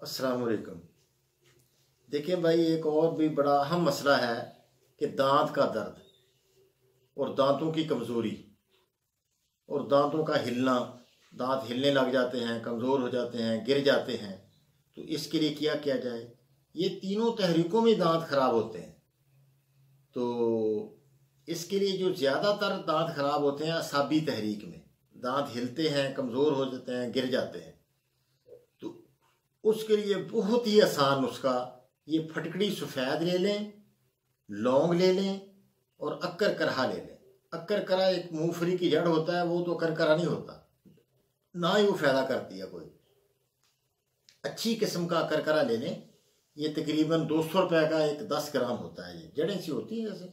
अस्सलाम वालेकुम। देखिए भाई, एक और भी बड़ा अहम मसला है कि दांत का दर्द और दांतों की कमज़ोरी और दांतों का हिलना। दांत हिलने लग जाते हैं, कमज़ोर हो जाते हैं, गिर जाते हैं। तो इसके लिए क्या किया जाए? ये तीनों तहरीकों में दांत खराब होते हैं। तो इसके लिए जो ज़्यादातर दांत खराब होते हैं असाबी तहरीक में, दांत हिलते हैं, कमज़ोर हो जाते हैं, गिर जाते हैं। तो उसके लिए बहुत ही आसान नुस्खा, ये फटकड़ी सफ़ेद ले लें, लौंग ले लें और अक्कर करहा ले लें। अक्कर करा एक मूंगफली की जड़ होता है, वो तो अक्कर करा नहीं होता, ना ही वो फ़ायदा करती है कोई। अच्छी किस्म का अक्कर करा ले लें। ये तकरीबन 200 रुपये का एक 10 ग्राम होता है। ये जड़ें सी होती हैं जैसे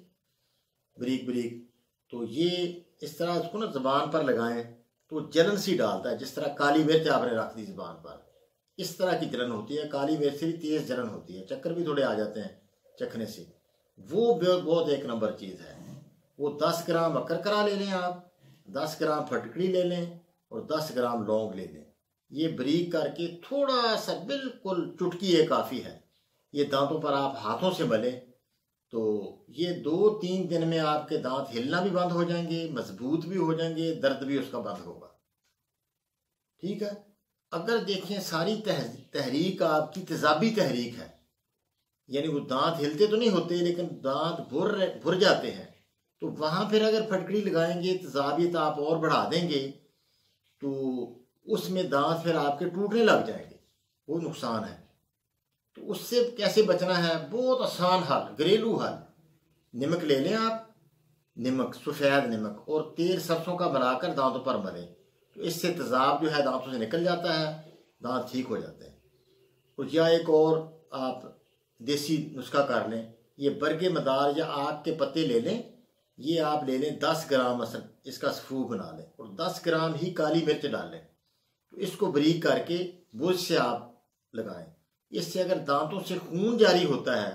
बरीक बरीक। तो ये इस तरह उसको ना ज़बान पर लगाएं तो जलन सी डालता है, जिस तरह काली मिर्च आपने रख दी ज़बान पर, इस तरह की जलन होती है। काली मिर्च से भी तेज़ जलन होती है, चक्कर भी थोड़े आ जाते हैं चखने से। वो बहुत एक नंबर चीज़ है। वो 10 ग्राम अक्कर करा ले लें आप, 10 ग्राम फटकड़ी ले लें और 10 ग्राम लौंग ले लें। ये बरीक करके थोड़ा सा, बिल्कुल चुटकी ये काफ़ी है। ये दांतों पर आप हाथों से मलें तो ये 2-3 दिन में आपके दांत हिलना भी बंद हो जाएंगे, मजबूत भी हो जाएंगे, दर्द भी उसका बंद होगा। ठीक है। अगर देखें सारी तहरीक आपकी तेजाबी तहरीक है, यानी वो दांत हिलते तो नहीं होते लेकिन दांत भुर जाते हैं, तो वहां फिर अगर फटकड़ी लगाएंगे, तेजाबियत आप और बढ़ा देंगे तो उसमें दांत फिर आपके टूटने लग जाएंगे। वो नुकसान है। तो उससे कैसे बचना है? बहुत आसान हल, घरेलू हल। नमक ले लें आप, नमक, सफ़ेद नमक और तेल सरसों का बनाकर दांतों पर मलें तो इससे तेजाब जो है दांतों से निकल जाता है, दांत ठीक हो जाते हैं। और या एक और आप देसी नुस्खा कर लें, ये बरगे मदार या आग के पत्ते ले लें। ये आप ले लें 10 ग्राम, इसका सफूफ बना लें और 10 ग्राम ही काली मिर्च डाल लें। तो इसको बरीक करके बुर्श से आप लगाएं। इससे अगर दांतों से खून जारी होता है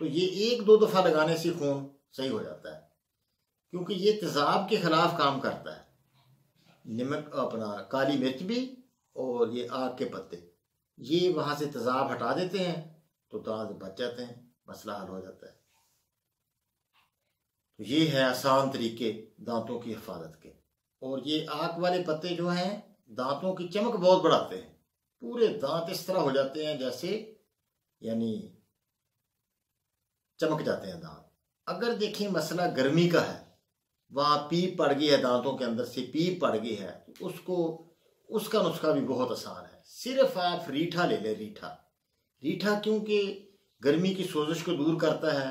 तो ये 1-2 दफ़ा लगाने से खून सही हो जाता है, क्योंकि ये तेजाब के खिलाफ काम करता है। नमक, अपना काली मिर्च भी और ये आग के पत्ते, ये वहाँ से तेजाब हटा देते हैं तो दांत बच जाते हैं, मसला हल हो जाता है। तो ये है आसान तरीके दांतों की हिफाजत के। और ये आग वाले पत्ते जो हैं दांतों की चमक बहुत बढ़ाते हैं। पूरे दांत इस तरह हो जाते हैं जैसे, यानी चमक जाते हैं दांत। अगर देखें मसला गर्मी का है, वहाँ पीप पड़ गई है, दांतों के अंदर से पीप पड़ गई है, तो उसका नुस्खा भी बहुत आसान है। सिर्फ आप रीठा ले लें। रीठा क्योंकि गर्मी की सोजिश को दूर करता है,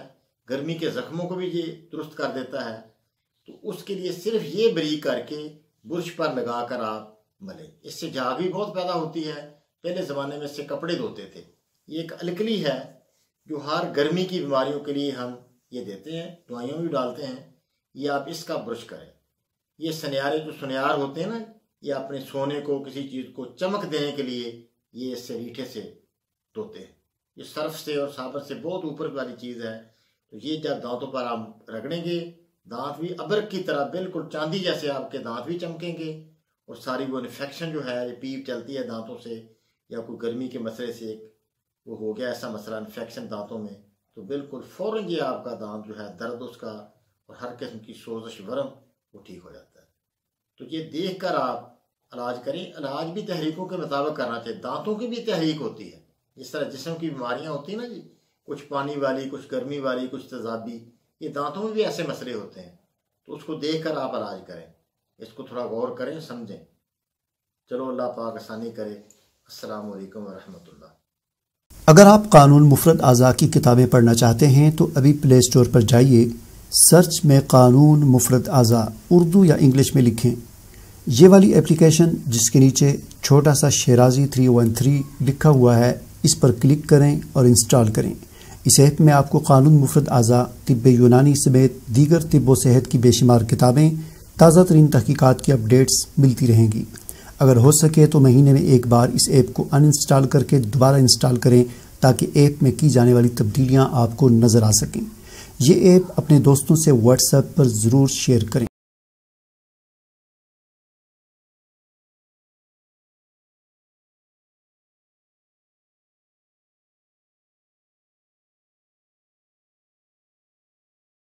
गर्मी के जख्मों को भी ये दुरुस्त कर देता है। तो उसके लिए सिर्फ ये बरीक करके बुर्श पर लगाकर आप मलें। इससे झाग भी बहुत पैदा होती है। पहले ज़माने में इससे कपड़े धोते थे। ये एक अलकली है जो हर गर्मी की बीमारियों के लिए हम ये देते हैं, दवाइयों में भी डालते हैं। ये आप इसका ब्रश करें। ये सुनियारे जो सुनियार होते हैं ना, ये अपने सोने को, किसी चीज़ को चमक देने के लिए ये इससे रीठे से धोते हैं। ये सर्फ से और साबुन से बहुत ऊपर वाली चीज़ है। तो ये जब दांतों पर आप रगड़ेंगे, दांत भी अबरक की तरह बिल्कुल चांदी जैसे आपके दांत भी चमकेंगे। और सारी वो इन्फेक्शन जो है, पीप चलती है दांतों से, या कोई गर्मी के मसले से वो हो गया ऐसा मसला, इन्फेक्शन दांतों में, तो बिल्कुल फ़ौरन ये आपका दांत जो है, दर्द उसका और हर किस्म की सोजिश, वरम, वो ठीक हो जाता है। तो ये देख कर आप इलाज करें। इलाज भी तहरीकों के मुताबिक करना चाहिए। दांतों की भी तहरीक होती है, जिस तरह जिस्म की बीमारियाँ होती हैं ना जी, कुछ पानी वाली, कुछ गर्मी वाली, कुछ तेजाबी, ये दांतों में भी ऐसे मसले होते हैं। तो उसको देख कर आप इलाज करें, इसको थोड़ा गौर करें, समझें। चलो अल्लाह पाक आसानी करे। अस्सलाम वालेकुम वरहमतुल्लाह। अगर आप कानून मुफरद आज़ा की किताबें पढ़ना चाहते हैं तो अभी प्ले स्टोर पर जाइए, सर्च में कानून मुफरद आज़ा उर्दू या इंग्लिश में लिखें। ये वाली एप्लीकेशन जिसके नीचे छोटा सा शेराजी 313 लिखा हुआ है, इस पर क्लिक करें और इंस्टॉल करें। इस ऐप में आपको कानून मुफरद आज़ा, तिब्ब यूनानी समेत दीगर तिब्ब व सेहत की बेशुमार किताबें, ताज़ा तरीन तहकीकात की अपडेट्स मिलती रहेंगी। अगर हो सके तो महीने में एक बार इस ऐप को अनइंस्टॉल करके दोबारा इंस्टॉल करें, ताकि ऐप में की जाने वाली तब्दीलियां आपको नज़र आ सकें। ये ऐप अपने दोस्तों से व्हाट्सएप पर ज़रूर शेयर करें।